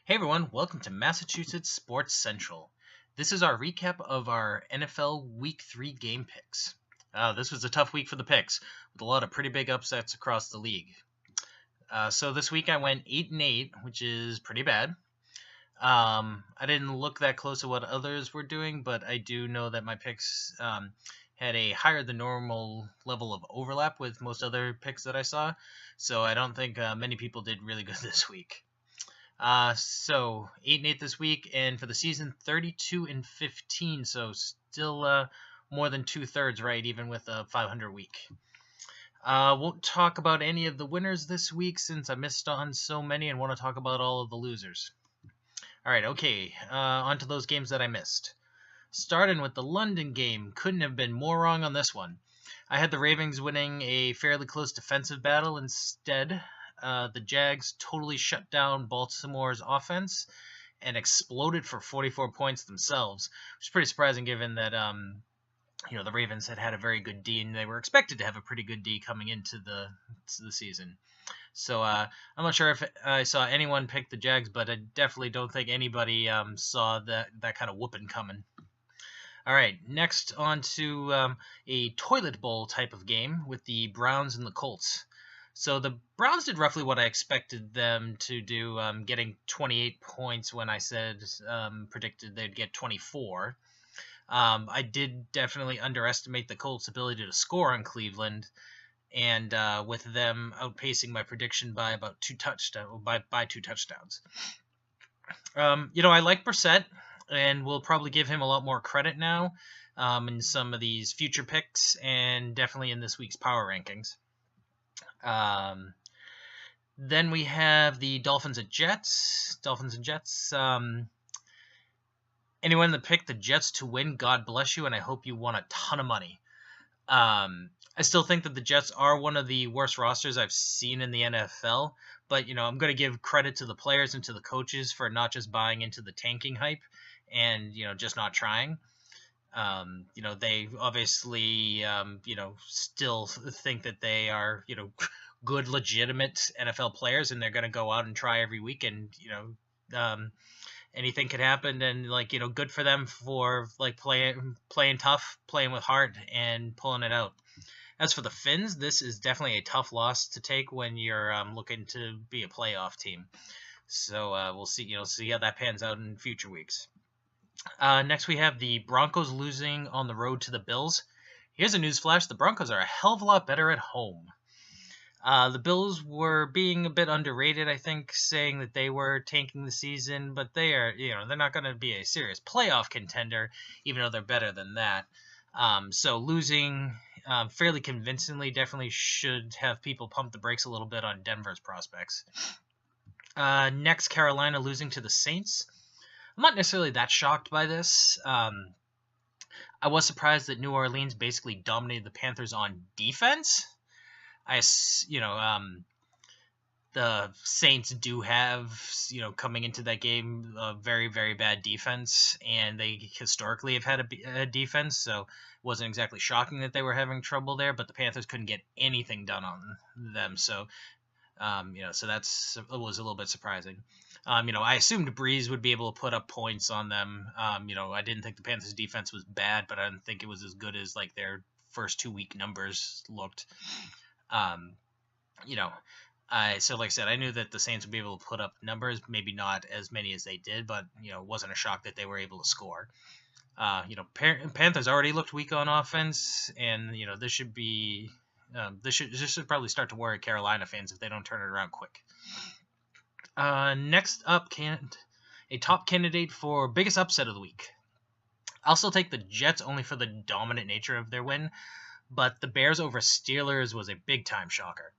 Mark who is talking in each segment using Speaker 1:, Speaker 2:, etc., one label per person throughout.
Speaker 1: Hey everyone, welcome to Massachusetts Sports Central. This is our recap of our NFL Week 3 game picks. This was a tough week for the picks, with a lot of pretty big upsets across the league. So this week I went 8-8, which is pretty bad. I didn't look that close at what others were doing, but I do know that my picks had a higher than normal level of overlap with most other picks that I saw, so I don't think many people did really good this week. So 8-8 this week, and for the season 32-15, so still more than 2/3 right, even with a 500 week. Won't talk about any of the winners this week since I missed on so many and want to talk about all of the losers. Alright, okay, on to those games that I missed. Starting with the London game, couldn't have been more wrong on this one. I had the Ravens winning a fairly close defensive battle. Instead, the Jags totally shut down Baltimore's offense and exploded for 44 points themselves, which is pretty surprising given that the Ravens had a very good D and they were expected to have a pretty good D coming into the season. So I'm not sure if I saw anyone pick the Jags, but I definitely don't think anybody saw that kind of whooping coming. All right, next on to a toilet bowl type of game with the Browns and the Colts. So the Browns did roughly what I expected them to do, getting 28 points when I said predicted they'd get 24. I did definitely underestimate the Colts' ability to score on Cleveland, and with them outpacing my prediction by about two touchdowns. I like Brissett, and we'll probably give him a lot more credit now in some of these future picks, and definitely in this week's power rankings. Then we have the Dolphins and Jets. Anyone that picked the Jets to win, God bless you, and I hope you won a ton of money. I still think that the Jets are one of the worst rosters I've seen in the NFL, but I'm going to give credit to the players and to the coaches for not just buying into the tanking hype and just not trying. They obviously still think that they are good, legitimate NFL players, and they're going to go out and try every week, and anything could happen, and good for them for playing tough, playing with heart, and pulling it out. As for the Finns, this is definitely a tough loss to take when you're looking to be a playoff team. So we'll see how that pans out in future weeks. Next, we have the Broncos losing on the road to the Bills. Here's a newsflash: the Broncos are a hell of a lot better at home. The Bills were being a bit underrated, I think, saying that they were tanking the season, but they are, they're not going to be a serious playoff contender, even though they're better than that. So losing fairly convincingly definitely should have people pump the brakes a little bit on Denver's prospects. Next, Carolina losing to the Saints. I'm not necessarily that shocked by this. I was surprised that New Orleans basically dominated the Panthers on defense. The Saints do have, coming into that game, a very, very bad defense, and they historically have had a defense, so it wasn't exactly shocking that they were having trouble there, but the Panthers couldn't get anything done on them, so, so it was a little bit surprising. I assumed Breeze would be able to put up points on them. I didn't think the Panthers defense was bad, but I didn't think it was as good as, their first 2-week numbers looked. So like I said, I knew that the Saints would be able to put up numbers, maybe not as many as they did, but it wasn't a shock that they were able to score. Panthers already looked weak on offense, and this should be this should probably start to worry Carolina fans if they don't turn it around quick. Next up, a top candidate for biggest upset of the week. I'll still take the Jets only for the dominant nature of their win, but the Bears over Steelers was a big-time shocker.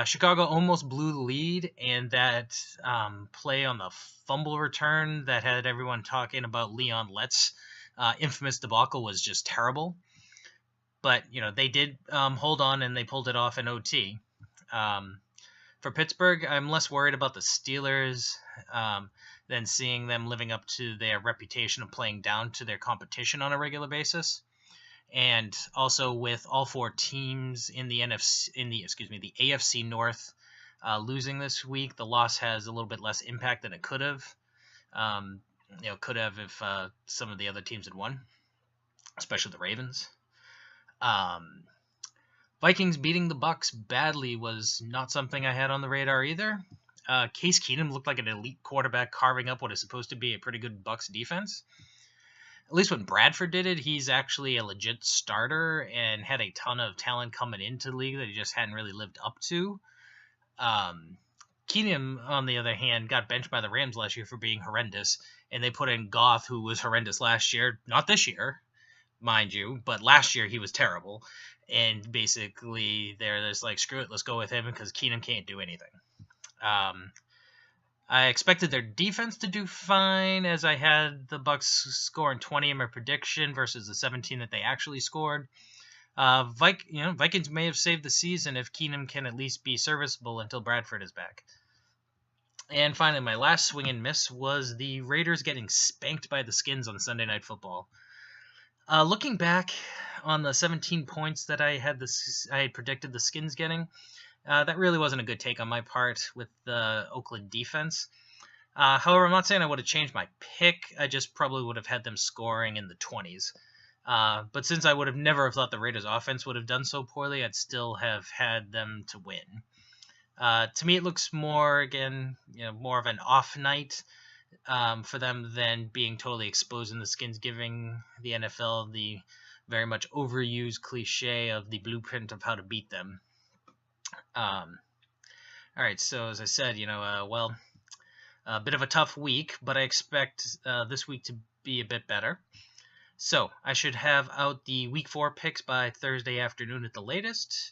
Speaker 1: Chicago almost blew the lead, and that play on the fumble return that had everyone talking about Leon Lett's infamous debacle was just terrible. But, they did hold on, and they pulled it off in OT. For Pittsburgh, I'm less worried about the Steelers than seeing them living up to their reputation of playing down to their competition on a regular basis. And also with all four teams in the AFC North losing this week. The loss has a little bit less impact than it could have. Could have if some of the other teams had won, especially the Ravens. Vikings beating the Bucks badly was not something I had on the radar either. Case Keenum looked like an elite quarterback carving up what is supposed to be a pretty good Bucks defense. At least when Bradford did it, he's actually a legit starter and had a ton of talent coming into the league that he just hadn't really lived up to. Keenum, on the other hand, got benched by the Rams last year for being horrendous, and they put in Goff, who was horrendous last year. Not this year, mind you, but last year he was terrible. And basically, they're just like, screw it, let's go with him because Keenum can't do anything. I expected their defense to do fine, as I had the Bucks scoring 20 in my prediction versus the 17 that they actually scored. Vikings may have saved the season if Keenum can at least be serviceable until Bradford is back. And finally, my last swing and miss was the Raiders getting spanked by the Skins on Sunday Night Football. Looking back on the 17 points that I had predicted the Skins getting, that really wasn't a good take on my part with the Oakland defense. However, I'm not saying I would have changed my pick. I just probably would have had them scoring in the 20s. But since I would have never thought the Raiders offense would have done so poorly, I'd still have had them to win. To me, it looks more of an off night for them than being totally exposed in the Skins, giving the NFL the very much overused cliche of the blueprint of how to beat them. All right, so as I said, a bit of a tough week, but I expect this week to be a bit better. So I should have out the Week 4 picks by Thursday afternoon at the latest.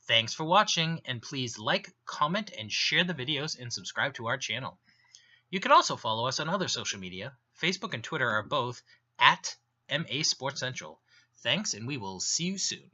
Speaker 1: Thanks for watching, and please like, comment, and share the videos, and subscribe to our channel. You can also follow us on other social media. Facebook and Twitter are both @MA Sports Central. Thanks, and we will see you soon.